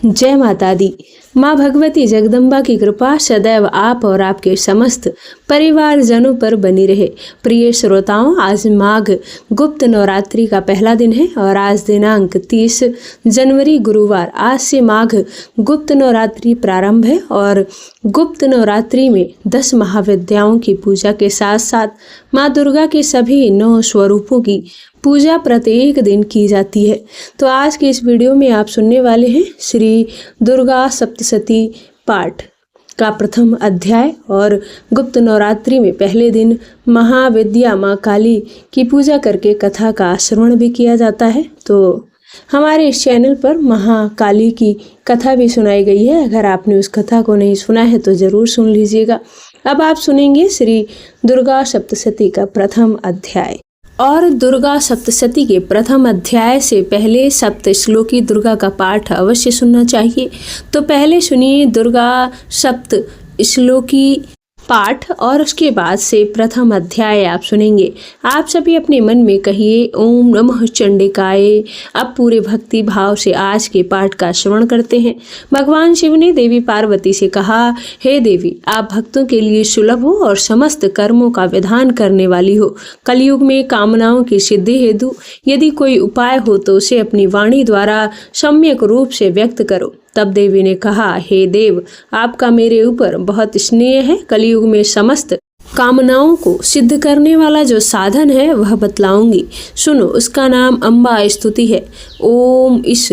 जय माता दी। माँ भगवती जगदम्बा की कृपा सदैव आप और आपके समस्त परिवारजनों पर बनी रहे। प्रिय श्रोताओं, आज माघ गुप्त नवरात्रि का पहला दिन है और आज दिनांक 30 जनवरी गुरुवार। आज से माघ गुप्त नवरात्रि प्रारंभ है और गुप्त नवरात्रि में 10 महाविद्याओं की पूजा के साथ साथ माँ दुर्गा के सभी 9 स्वरूपों की पूजा प्रत्येक दिन की जाती है। तो आज के इस वीडियो में आप सुनने वाले हैं श्री दुर्गा सप्तशती पाठ का प्रथम अध्याय और गुप्त नवरात्रि में पहले दिन महाविद्या माँ काली की पूजा करके कथा का श्रवण भी किया जाता है। तो हमारे इस चैनल पर महाकाली की कथा भी सुनाई गई है। अगर आपने उस कथा को नहीं सुना है तो ज़रूर सुन लीजिएगा। अब आप सुनेंगे श्री दुर्गा सप्तशती का प्रथम अध्याय। और दुर्गा सप्तशती के प्रथम अध्याय से पहले सप्त श्लोकी दुर्गा का पाठ अवश्य सुनना चाहिए। तो पहले सुनिए दुर्गा सप्त श्लोकी पाठ और उसके बाद से प्रथम अध्याय आप सुनेंगे। आप सभी अपने मन में कहिए ओम नमः चंडिकाय। अब पूरे भक्ति भाव से आज के पाठ का श्रवण करते हैं। भगवान शिव ने देवी पार्वती से कहा, हे देवी, आप भक्तों के लिए सुलभ हो और समस्त कर्मों का विधान करने वाली हो। कलयुग में कामनाओं की सिद्धि हेतु यदि कोई उपाय हो तो उसे अपनी वाणी द्वारा सम्यक रूप से व्यक्त करो। तब देवी ने कहा, हे देव, आपका मेरे ऊपर बहुत स्नेह है। कलयुग में समस्त कामनाओं को सिद्ध करने वाला जो साधन है वह बतलाऊंगी, सुनो। उसका नाम अम्बा स्तुति है। ओम इस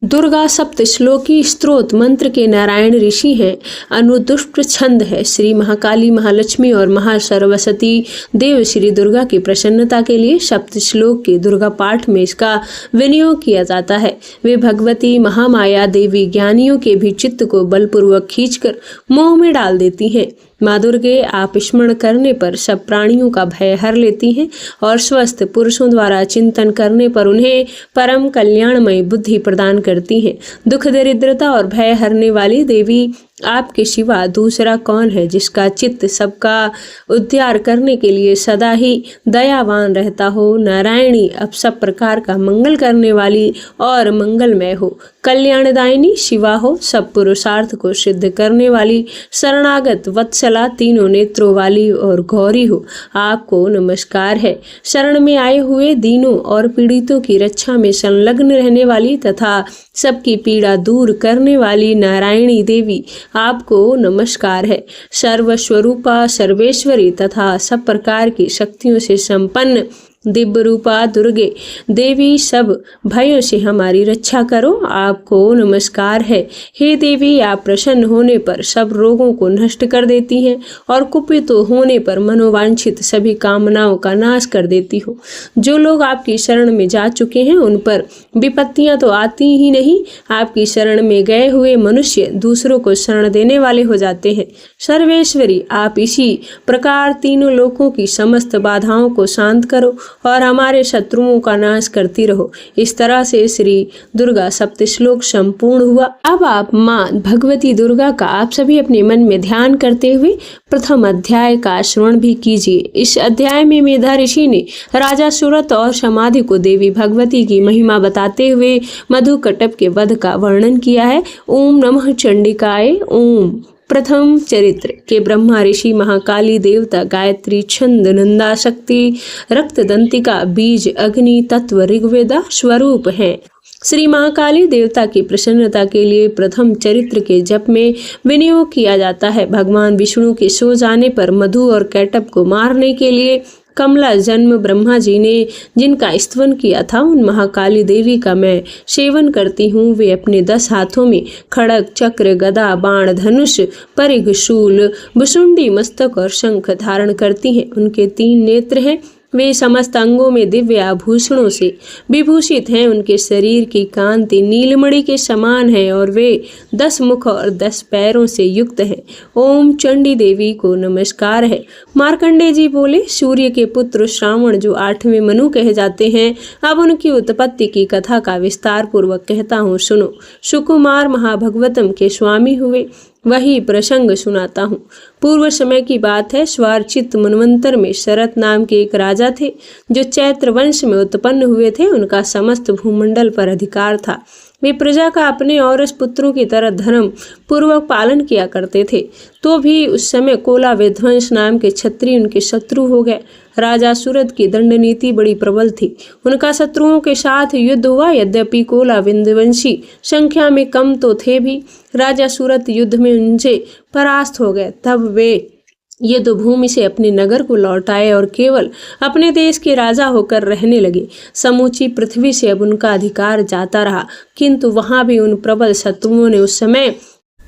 दुर्गा सप्त श्लोकी स्तोत्र मंत्र के नारायण ऋषि हैं। अनुदुष्ट छंद है। श्री महाकाली, महालक्ष्मी और महासरस्वती देव श्री दुर्गा की प्रसन्नता के लिए सप्त श्लोक के दुर्गा पाठ में इसका विनियोग किया जाता है। वे भगवती महामाया देवी ज्ञानियों के भी चित्त को बलपूर्वक खींचकर मोह में डाल देती हैं। माँ दुर्गे आप स्मरण करने पर सब प्राणियों का भय हर लेती हैं और स्वस्थ पुरुषों द्वारा चिंतन करने पर उन्हें परम कल्याणमय बुद्धि प्रदान करती हैं। दुख दरिद्रता और भय हरने वाली देवी आपके सिवा दूसरा कौन है जिसका चित्त सबका उद्धार करने के लिए सदा ही दयावान रहता हो। नारायणी अब सब प्रकार का मंगल करने वाली और मंगलमय हो। कल्याणदायिनी शिवा हो। सब पुरुषार्थ को सिद्ध करने वाली शरणागत वत्सला, तीनों नेत्रों वाली और गौरी हो। आपको नमस्कार है। शरण में आए हुए दीनों और पीड़ितों की रक्षा में संलग्न रहने वाली तथा सबकी पीड़ा दूर करने वाली नारायणी देवी, आपको नमस्कार है। सर्वस्वरूपा, सर्वेश्वरी तथा सब प्रकार की शक्तियों से संपन्न दिव्य रूपा दुर्गे देवी, सब भयों से हमारी रक्षा करो। आपको नमस्कार है। हे देवी, आप प्रसन्न होने पर सब रोगों को नष्ट कर देती हैं और कुपित होने पर मनोवांछित सभी कामनाओं का नाश कर देती हो। जो लोग आपकी शरण में जा चुके हैं उन पर विपत्तियां तो आती ही नहीं, आपकी शरण में गए हुए मनुष्य दूसरों को शरण देने वाले हो जाते हैं। सर्वेश्वरी, आप इसी प्रकार तीनों लोकों की समस्त बाधाओं को शांत करो और हमारे शत्रुओं का नाश करती रहो। इस तरह से श्री दुर्गा सप्त श्लोक संपूर्ण हुआ। अब आप माँ भगवती दुर्गा का आप सभी अपने मन में ध्यान करते हुए प्रथम अध्याय का श्रवण भी कीजिए। इस अध्याय में मेधा ऋषि ने राजा सूरत और समाधि को देवी भगवती की महिमा बताते हुए मधु कटप के वध का वर्णन किया है। ओम नमः चंडिकाय। ओम प्रथम चरित्र के ब्रह्मा ऋषि महाकाली देवता गायत्री छंद नंदा शक्ति रक्त दंतिका बीज अग्नि तत्व ऋग्वेदा स्वरूप हैं। श्री महाकाली देवता की प्रसन्नता के लिए प्रथम चरित्र के जप में विनियोग किया जाता है। भगवान विष्णु के सो जाने पर मधु और कैटभ को मारने के लिए कमला जन्म ब्रह्मा जी ने जिनका स्तवन किया था, उन महाकाली देवी का मैं सेवन करती हूँ। वे अपने 10 हाथों में खड़ग, चक्र, गदा, बाण, धनुष, परिघ, शूल, भुसुंडी, मस्तक और शंख धारण करती हैं। उनके 3 नेत्र हैं। वे समस्त अंगों में दिव्य आभूषणों से विभूषित हैं। उनके शरीर की कांति नीलमणि के समान है और वे 10 मुख और 10 पैरों से युक्त हैं। ओम चंडी देवी को नमस्कार है। मार्कंडे जी बोले, सूर्य के पुत्र श्रावण जो 8वें मनु कहे जाते हैं, अब उनकी उत्पत्ति की कथा का विस्तार पूर्वक कहता हूँ, सुनो। सुकुमार महाभगवतम के स्वामी हुए, वही प्रसंग सुनाता हूँ। पूर्व समय की बात है। स्वार्चित मनवंतर में शरत नाम के एक राजा थे जो चैत्र वंश में उत्पन्न हुए थे। उनका समस्त भूमंडल पर अधिकार था। वे प्रजा का अपने और पुत्रों की तरह धर्म पूर्वक पालन किया करते थे। तो भी उस समय कोला विध्वंस नाम के क्षत्रिय उनके शत्रु हो गए। राजा सूरत की दंड नीति बड़ी प्रबल थी। उनका शत्रुओं के साथ युद्ध हुआ। यद्यपि कोला विंध्यवंशी संख्या में कम तो थे भी, राजा सूरत युद्ध में उनसे परास्त हो गए। तब वे युद्ध भूमि से अपने नगर को लौट आए और केवल अपने देश के राजा होकर रहने लगे। समूची पृथ्वी से अब उनका अधिकार जाता रहा, किंतु वहां भी उन प्रबल शत्रुओं ने उस समय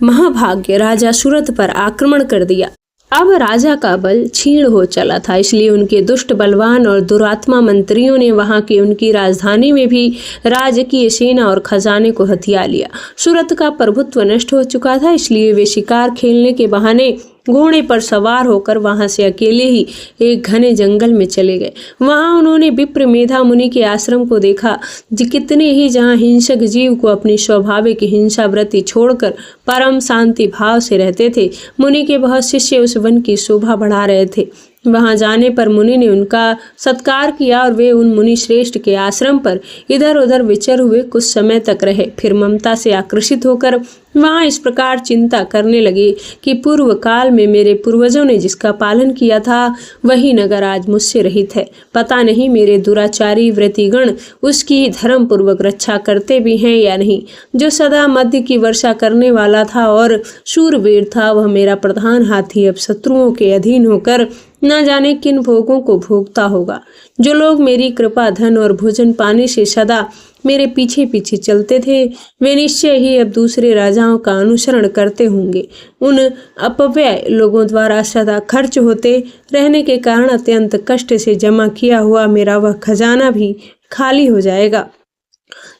महाभाग्य राजा सूरत पर आक्रमण कर दिया। अब राजा का बल क्षीण हो चला था, इसलिए उनके दुष्ट बलवान और दुरात्मा मंत्रियों ने वहां की उनकी राजधानी में भी राजकीय सेना और खजाने को हथिया लिया। सूरत का प्रभुत्व नष्ट हो चुका था, इसलिए वे शिकार खेलने के बहाने घोड़े पर सवार होकर वहां से अकेले ही एक घने जंगल में चले गए। वहां उन्होंने विप्र मेधा मुनि के आश्रम को देखा, कितने ही जहां हिंसक जीव को अपनी स्वाभाविक हिंसा वृत्ति छोड़कर परम शांति भाव से रहते थे। मुनि के बहुत शिष्य उस वन की शोभा बढ़ा रहे थे। वहां जाने पर मुनि ने उनका सत्कार किया और वे उन मुनि श्रेष्ठ के आश्रम पर इधर उधर विचर हुए कुछ समय तक रहे। फिर ममता से आकर्षित होकर वहां इस प्रकार चिंता करने लगे कि पूर्व काल में मेरे पूर्वजों ने जिसका पालन किया था वही नगर आज मुझसे रहित है। पता नहीं मेरे दुराचारी व्रतिगण उसकी धर्म पूर्वक रक्षा करते भी हैं या नहीं। जो सदा मध्य की वर्षा करने वाला था और शूरवीर था, वह मेरा प्रधान हाथी अब शत्रुओं के अधीन होकर न जाने किन भोगों को भोगता होगा। जो लोग मेरी कृपा, धन और भोजन पाने से सदा मेरे पीछे पीछे चलते थे, वे निश्चय ही अब दूसरे राजाओं का अनुसरण करते होंगे। उन अपव्यय लोगों द्वारा सदा खर्च होते रहने के कारण अत्यंत कष्ट से जमा किया हुआ मेरा वह खजाना भी खाली हो जाएगा।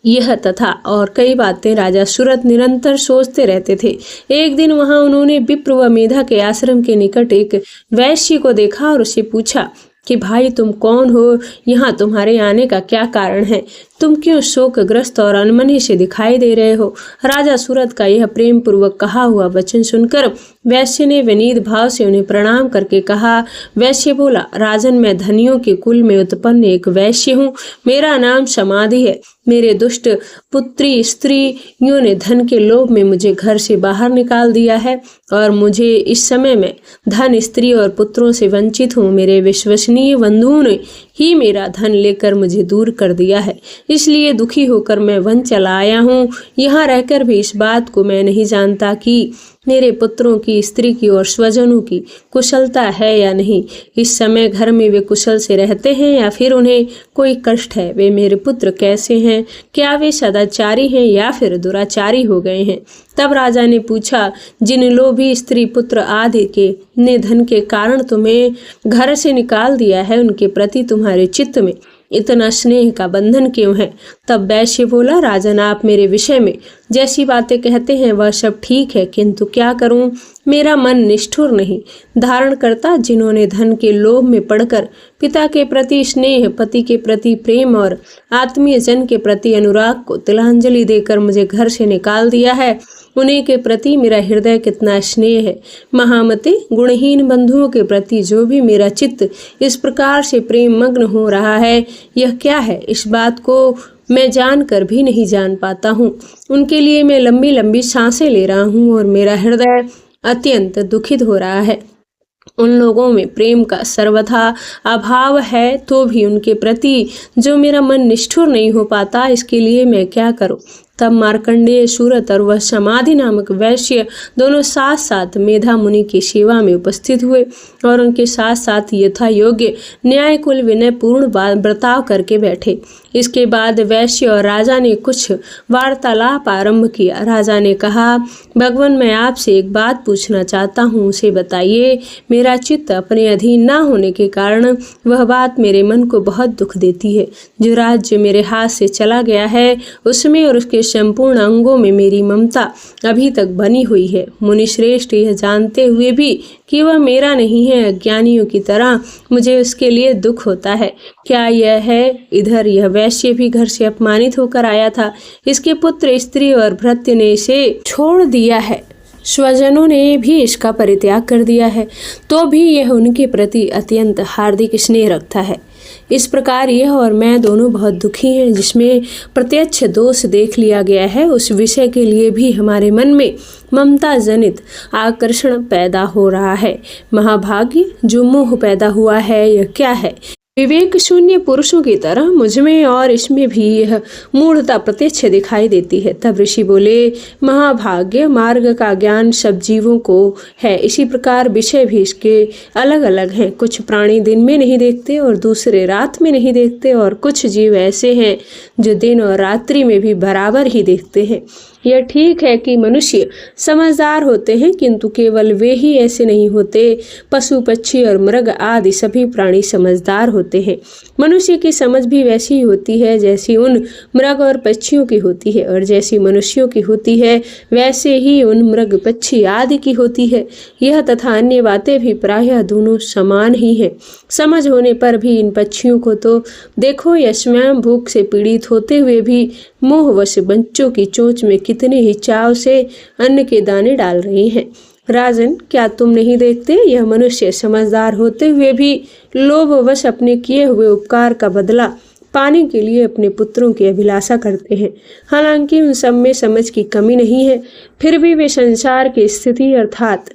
यह तथा और कई बातें राजा सूरत निरंतर सोचते रहते थे। एक दिन वहां उन्होंने विप्र व मेधा के आश्रम के निकट एक वैश्य को देखा और उससे पूछा कि भाई तुम कौन हो, यहाँ तुम्हारे आने का क्या कारण है? तुम क्यों शोकग्रस्त और अनमने से दिखाई दे रहे हो? राजा सूरत का यह प्रेम पूर्वक कहा हुआ वचन सुनकर वैश्य ने विनीत भाव से उन्हें प्रणाम करके कहा। वैश्य बोला, राजन, मैं धनियों के कुल में उत्पन्न एक वैश्य हूँ। मेरा नाम समाधि है। मेरे दुष्ट पुत्री स्त्रियों ने धन के लोभ में मुझे घर से बाहर निकाल दिया है और मुझे इस समय में धन, स्त्री और पुत्रों से वंचित हूँ। मेरे विश्वसनीय बंधुओं ने ही मेरा धन लेकर मुझे दूर कर दिया है, इसलिए दुखी होकर मैं वन चला आया हूँ। यहाँ रहकर भी इस बात को मैं नहीं जानता कि मेरे पुत्रों की, स्त्री की और स्वजनों की कुशलता है या नहीं। इस समय घर में वे कुशल से रहते हैं या फिर उन्हें कोई कष्ट है? वे मेरे पुत्र कैसे हैं? क्या वे सदाचारी हैं या फिर दुराचारी हो गए हैं? तब राजा ने पूछा, जिन लोभी स्त्री, पुत्र आदि के ने धन के कारण तुम्हें घर से निकाल दिया है, उनके प्रति तुम्हारे चित्त में इतना स्नेह का बंधन क्यों है? तब वैश्य बोला, राजन, आप मेरे विषय में जैसी बातें कहते हैं वह सब ठीक है, किंतु क्या करूं, मेरा मन निष्ठुर नहीं धारण करता। जिन्होंने धन के लोभ में पड़कर पिता के प्रति स्नेह, पति के प्रति प्रेम और आत्मीय जन के प्रति अनुराग को तिलांजलि देकर मुझे घर से निकाल दिया है, उन्हीं के प्रति मेरा हृदय कितना स्नेह है। महामते, गुणहीन बंधुओं के प्रति जो भी मेरा चित्त इस प्रकार से प्रेम मग्न हो रहा है, यह क्या है? इस बात को मैं जानकर भी नहीं जान पाता हूँ। उनके लिए मैं लंबी लंबी सांसें ले रहा हूँ और मेरा हृदय अत्यंत दुखित हो रहा है। उन लोगों में प्रेम का सर्वथा अभाव है, तो भी उनके प्रति जो मेरा मन निष्ठुर नहीं हो पाता, इसके लिए मैं क्या करूं? तब मार्कंडेय, सूरत और वह समाधि नामक वैश्य दोनों साथ साथ मेधा मुनि की सेवा में उपस्थित हुए और उनके साथ साथ यथा योग्य न्याय कुल विनय पूर्ण बर्ताव करके बैठे। इसके बाद वैश्य और राजा ने कुछ वार्तालाप आरंभ किया। राजा ने कहा, भगवान, मैं आपसे एक बात पूछना चाहता हूँ, उसे बताइए। मेरा चित्त अपने अधीन न होने के कारण वह बात मेरे मन को बहुत दुख देती है। जो राज्य मेरे हाथ से चला गया है, उसमें और उसके संपूर्ण अंगों में मेरी ममता अभी तक बनी हुई है। मुनि श्रेष्ठ, यह जानते हुए भी कि वह मेरा नहीं है, अज्ञानियों की तरह मुझे उसके लिए दुख होता है। क्या यह है? इधर यह वैश्य भी घर से अपमानित होकर आया था। इसके पुत्र, स्त्री और भृत्य ने इसे छोड़ दिया है। स्वजनों ने भी इसका परित्याग कर दिया है, तो भी यह उनके प्रति अत्यंत हार्दिक स्नेह रखता है। इस प्रकार यह और मैं दोनों बहुत दुखी हैं। जिसमें प्रत्यक्ष दोष देख लिया गया है उस विषय के लिए भी हमारे मन में ममता जनित आकर्षण पैदा हो रहा है। महाभाग्य, जो मोह पैदा हुआ है यह क्या है? विवेक शून्य पुरुषों की तरह मुझमें और इसमें भी यह मूढ़ता प्रत्यक्ष दिखाई देती है। तब ऋषि बोले, महाभाग्य, मार्ग का ज्ञान सब जीवों को है, इसी प्रकार विषय भी इसके अलग अलग हैं। कुछ प्राणी दिन में नहीं देखते और दूसरे रात में नहीं देखते, और कुछ जीव ऐसे हैं जो दिन और रात्रि में भी बराबर ही देखते हैं। यह ठीक है कि मनुष्य समझदार होते हैं, किंतु केवल वे ही ऐसे नहीं होते। पशु, पक्षी और मृग आदि सभी प्राणी समझदार होते हैं। मनुष्य की समझ भी वैसी ही होती है जैसी उन मृग और पक्षियों की होती है, और जैसी मनुष्यों की होती है वैसे ही उन मृग, पक्षी आदि की होती है। यह तथा अन्य बातें भी प्रायः दोनों समान ही है। समझ होने पर भी इन पक्षियों को तो देखो, यह स्वयं भूख से पीड़ित होते हुए भी मोहवश बच्चों की चोंच में कितने ही चाव से अन्न के दाने डाल रहे हैं। राजन, क्या तुम नहीं देखते? यह मनुष्य समझदार होते हुए भी लोभवश अपने किए हुए उपकार का बदला पाने के लिए अपने पुत्रों की अभिलाषा करते हैं। हालांकि उन सब में समझ की कमी नहीं है, फिर भी वे संसार की स्थिति अर्थात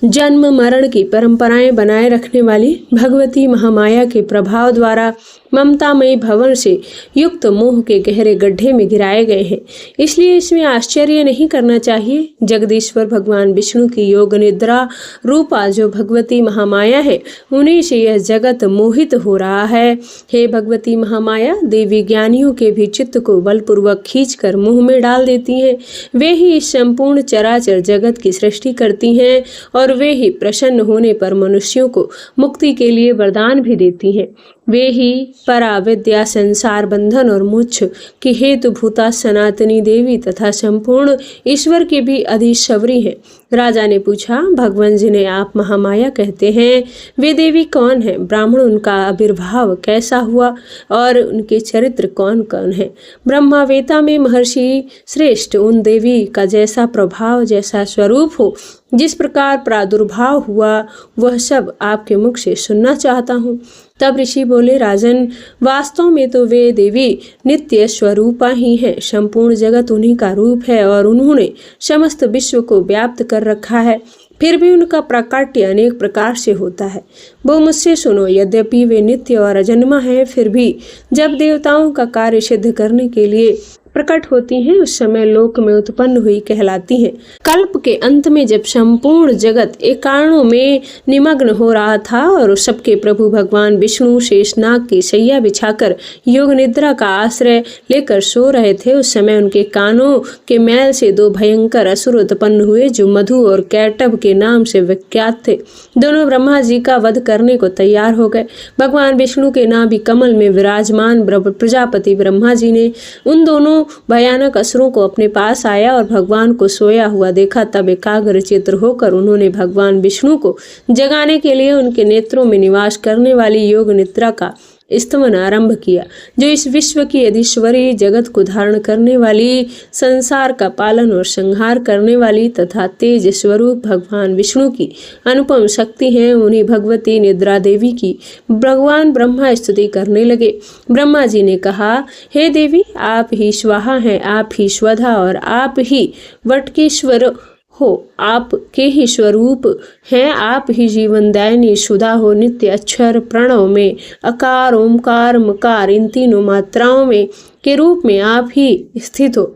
जन्म मरण की परंपराएं बनाए रखने वाली भगवती महामाया के प्रभाव द्वारा ममतामयी भवन से युक्त मोह के गहरे गड्ढे में गिराए गए हैं। इसलिए इसमें आश्चर्य नहीं करना चाहिए। जगदीश्वर भगवान विष्णु की योग निद्रा रूपा जो भगवती महामाया है, उन्हीं से यह जगत मोहित हो रहा है। हे भगवती महामाया, देवी ज्ञानियों के भी चित्त को बलपूर्वक खींचकर मुंह में डाल देती हैं। वे ही इस संपूर्ण चराचर जगत की सृष्टि करती हैं, और वे ही प्रसन्न होने पर मनुष्यों को मुक्ति के लिए वरदान भी देती हैं। वे ही पराविद्या, संसार बंधन और मोक्ष की हेतु भूता सनातनी देवी तथा संपूर्ण ईश्वर की भी अधीश्वरी है। राजा ने पूछा, भगवान जिन्हें आप महामाया कहते हैं, वे देवी कौन है? ब्राह्मण, उनका आविर्भाव कैसा हुआ और उनके चरित्र कौन कौन है? ब्रह्मावेता में महर्षि श्रेष्ठ, उन देवी का जैसा प्रभाव, जैसा स्वरूप हो, जिस प्रकार प्रादुर्भाव हुआ, वह सब आपके मुख से सुनना चाहता हूँ। तब ऋषि बोले, राजन, वास्तव में तो वे देवी नित्य स्वरूपा ही हैं। संपूर्ण जगत उन्हीं का रूप है और उन्होंने समस्त विश्व को व्याप्त कर रखा है। फिर भी उनका प्राकट्य अनेक प्रकार से होता है। वो मुझसे सुनो, यद्यपि वे नित्य और अजन्मा है, फिर भी जब देवताओं का कार्य सिद्ध करने के लिए प्रकट होती हैं, उस समय लोक में उत्पन्न हुई कहलाती हैं। कल्प के अंत में जब संपूर्ण जगत एकाणों में निमग्न हो रहा था और सबके प्रभु भगवान विष्णु शेषनाग की शैया बिछाकर योग निद्रा का आश्रय लेकर सो रहे थे, उस समय उनके कानों के मैल से दो भयंकर असुर उत्पन्न हुए, जो मधु और कैटभ के नाम से विख्यात थे। दोनों ब्रह्मा जी का वध करने को तैयार हो गए। भगवान विष्णु के नाभि कमल में विराजमान प्रजापति ब्रह्मा जी ने उन दोनों भयानक असुरों को अपने पास आया और भगवान को सोया हुआ देखा। तब एकाग्र चित्र होकर उन्होंने भगवान विष्णु को जगाने के लिए उनके नेत्रों में निवास करने वाली योग निद्रा का स्तमन आरंभ किया, जो इस विश्व की अधीश्वरी, जगत को धारण करने वाली, संसार का पालन और संहार करने वाली तथा तेज स्वरूप भगवान विष्णु की अनुपम शक्ति है। उन्हीं भगवती निद्रा देवी की भगवान ब्रह्मा स्तुति करने लगे। ब्रह्मा जी ने कहा, हे देवी, आप ही स्वाहा हैं, आप ही स्वधा और आप ही वटकेश्वर हो, आप के ही स्वरूप हैं, आप ही जीवनदायिनी सुधा हो। नित्य अक्षर प्रणव में अकार, ओमकार, मकार, इन तीनों मात्राओं में के रूप में आप ही स्थित हो।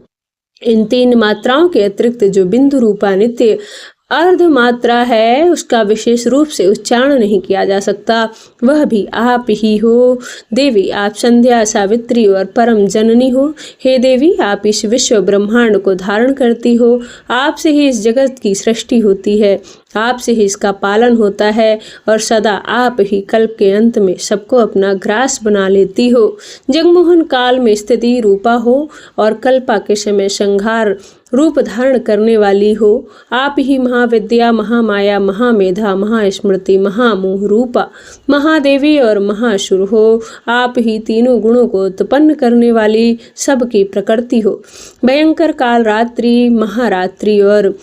इन तीन मात्राओं के अतिरिक्त जो बिंदु रूपा नित्य अर्ध मात्रा है, उसका विशेष रूप से उच्चारण नहीं किया जा सकता, वह भी आप ही हो। देवी, आप संध्या, सावित्री और परम जननी हो। हे देवी, आप इस विश्व ब्रह्मांड को धारण करती हो। आपसे ही इस जगत की सृष्टि होती है, आपसे ही इसका पालन होता है और सदा आप ही कल्प के अंत में सबको अपना ग्रास बना लेती हो। जगमोहन काल में स्थिति रूपा हो और कल्पा के समय संहार रूप धारण करने वाली हो। आप ही महाविद्या, महामाया, महामेधा, महास्मृति, महामोह रूपा महादेवी और महाशुर हो। आप ही तीनों गुणों को उत्पन्न करने वाली सबकी प्रकृति हो। भयंकर काल रात्रि, महारात्रि और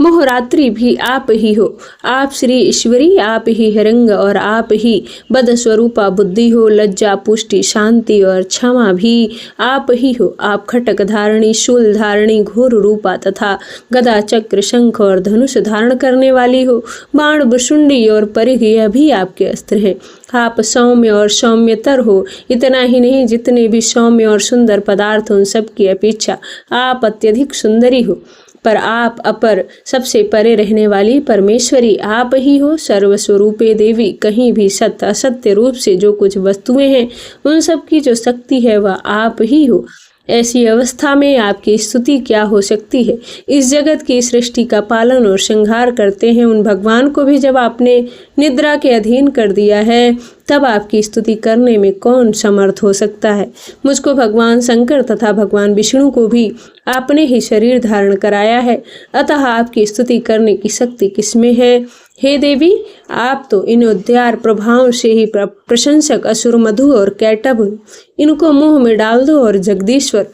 मोहरात्रि भी आप ही हो। आप श्री ईश्वरी, आप ही हिरंग और आप ही बद स्वरूपा बुद्धि हो। लज्जा, पुष्टि, शांति और क्षमा भी आप ही हो। आप खटक धारणी, शूल धारणी, घोर रूपा तथा गदा, चक्र, शंख और धनुष धारण करने वाली हो। बाण, भुशुंडी और परिघ यह भी आपके अस्त्र हैं। आप सौम्य और सौम्यतर हो। इतना ही नहीं, जितने भी सौम्य और सुंदर पदार्थ उन सब की अपेक्षा आप अत्यधिक सुंदरी हो। पर आप अपर, सबसे परे रहने वाली परमेश्वरी आप ही हो। सर्वस्वरूपे देवी, कहीं भी सत्य असत्य रूप से जो कुछ वस्तुएं हैं उन सब की जो शक्ति है वह आप ही हो। ऐसी अवस्था में आपकी स्तुति क्या हो सकती है। इस जगत की सृष्टि का पालन और श्रृंगार करते हैं उन भगवान को भी जब आपने निद्रा के अधीन कर दिया है, तब आपकी स्तुति करने में कौन समर्थ हो सकता है। मुझको भगवान शंकर तथा भगवान विष्णु को भी आपने ही शरीर धारण कराया है, अतः आपकी स्तुति करने की शक्ति किसमें है। हे देवी, आप तो इन उद्यार प्रभाव से ही प्रशंसक असुर मधु और कैटभ, इनको मुंह में डाल दो और जगदीश्वर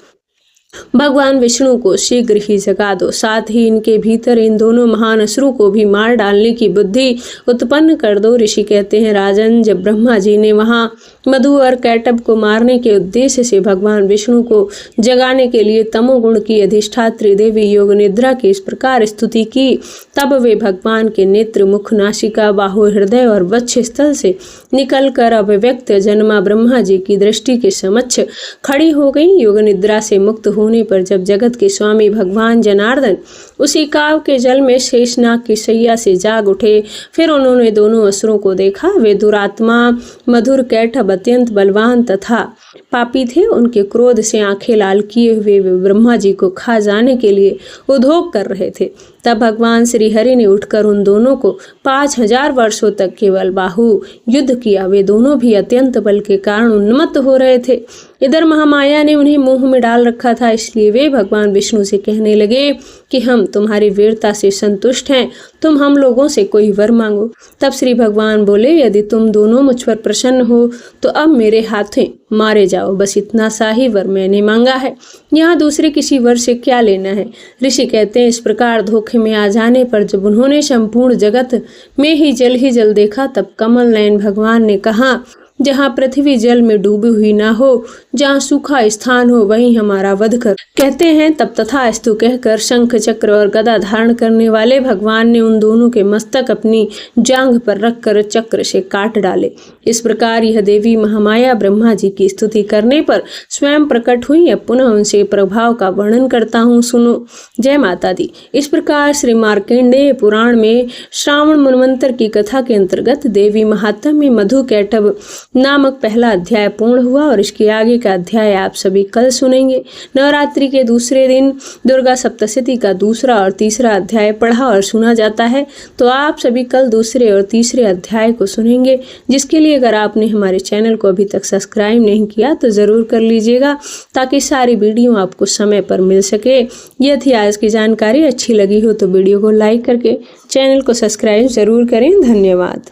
भगवान विष्णु को शीघ्र ही जगा दो। साथ ही इनके भीतर इन दोनों महान असुरों को भी मार डालने की बुद्धि उत्पन्न कर दो। ऋषि कहते हैं, राजन, जब ब्रह्मा जी ने वहां मधु और कैटभ को मारने के उद्देश्य से भगवान विष्णु को जगाने के लिए तमोगुण की अधिष्ठात्री देवी योग निद्रा की इस प्रकार स्तुति की, तब वे भगवान के नेत्र, मुख, नासिका, बाहु, हृदय और वक्ष स्थल से निकलकर अव्यक्त जन्मा ब्रह्मा जी की दृष्टि के समक्ष खड़ी हो गई। योग निद्रा से मुक्त होने पर जब जगत के स्वामी भगवान जनार्दन उसी काव के जल में शेषनाग की शैया से जाग उठे, फिर उन्होंने दोनों असुरों को देखा। वे दुरात्मा मधुर कैटभ अत्यंत बलवान तथा पापी थे। उनके क्रोध से आंखें लाल किए हुए वे ब्रह्मा जी को खा जाने के लिए उद्योग कर रहे थे। तब भगवान श्री हरि ने उठकर उन दोनों को 5000 वर्षों तक केवल बाहु युद्ध किया। वे दोनों भी अत्यंत बल के कारण उन्मत्त हो रहे थे। इधर महामाया ने उन्हें मुंह में डाल रखा था, इसलिए वे भगवान विष्णु से कहने लगे कि हम तुम्हारी वीरता से संतुष्ट हैं, तुम हम लोगों से कोई वर मांगो। तब श्री भगवान बोले, यदि तुम दोनों मुझ पर प्रसन्न हो तो अब मेरे हाथों मारे जाओ। बस इतना सा ही वर मैंने मांगा है, यहाँ दूसरे किसी वर से क्या लेना है। ऋषि कहते हैं, इस प्रकार धोखे में आ जाने पर जब उन्होंने संपूर्ण जगत में ही जल देखा, तब कमल नयन भगवान ने कहा, जहाँ पृथ्वी जल में डूबी हुई ना हो, जहाँ सूखा स्थान हो, वहीं हमारा वध कर। कहते हैं, तब तथास्तु कहकर शंख, चक्र और गदा धारण करने वाले भगवान ने उन दोनों के मस्तक अपनी जांघ पर रखकर चक्र से काट डाले। इस प्रकार यह देवी महामाया ब्रह्मा जी की स्तुति करने पर स्वयं प्रकट हुई। अब पुनः उनसे प्रभाव का वर्णन करता हूँ, सुनो। जय माता दी। इस प्रकार श्री मार्कंडेय पुराण में श्रावण मनवंतर की कथा के अंतर्गत देवी महात्म्य में मधु कैटभ नामक पहला अध्याय पूर्ण हुआ और इसके आगे का अध्याय आप सभी कल सुनेंगे। नवरात्रि के दूसरे दिन दुर्गा सप्तशती का दूसरा और तीसरा अध्याय पढ़ा और सुना जाता है, तो आप सभी कल दूसरे और तीसरे अध्याय को सुनेंगे, जिसके लिए अगर आपने हमारे चैनल को अभी तक सब्सक्राइब नहीं किया तो ज़रूर कर लीजिएगा, ताकि सारी वीडियो आपको समय पर मिल सके। यह थी आज की जानकारी। अच्छी लगी हो तो वीडियो को लाइक करके चैनल को सब्सक्राइब ज़रूर करें। धन्यवाद।